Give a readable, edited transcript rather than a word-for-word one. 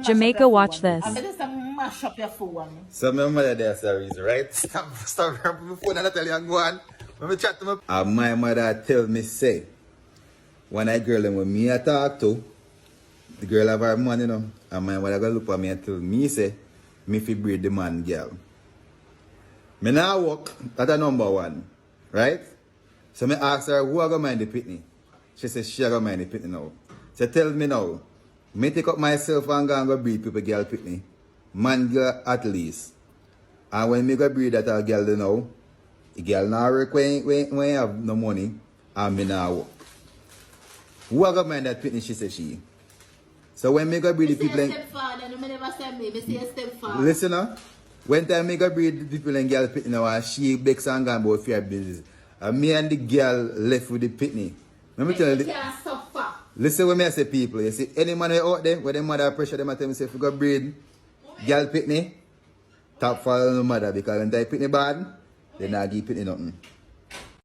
Jamaica, watch this. I better mash up your phone. So my mother there's a reason, right? Stop rapping my phone and I tell you I'm going. When me chat to my mother tell me say, when I girl and when me I talk to, the girl have her money, you know, and my mother go look at me and tell me say, me fi breed the man girl. Me now work, that's a number one, right? So me ask her, who I go mind the pitney? She says she go mind the pitney now. So tell me now, me take up myself and go breed people girl pitney, man girl at least. And when me go breed that a girl you know, the girl now work when have no money, and me now work. Who I go mind that pitney? She says she. So when me go breed the people, listen now. When time me go breed the people and girl pitney now, and she begs and gone about fear business. And me and the girl left with the pitney. Let me tell you. Listen when me say people. You see any man out there where them mother pressure them and tell me say if you go breed girl pitney, top follow no mother because when they pitney bad, they not give pitney nothing.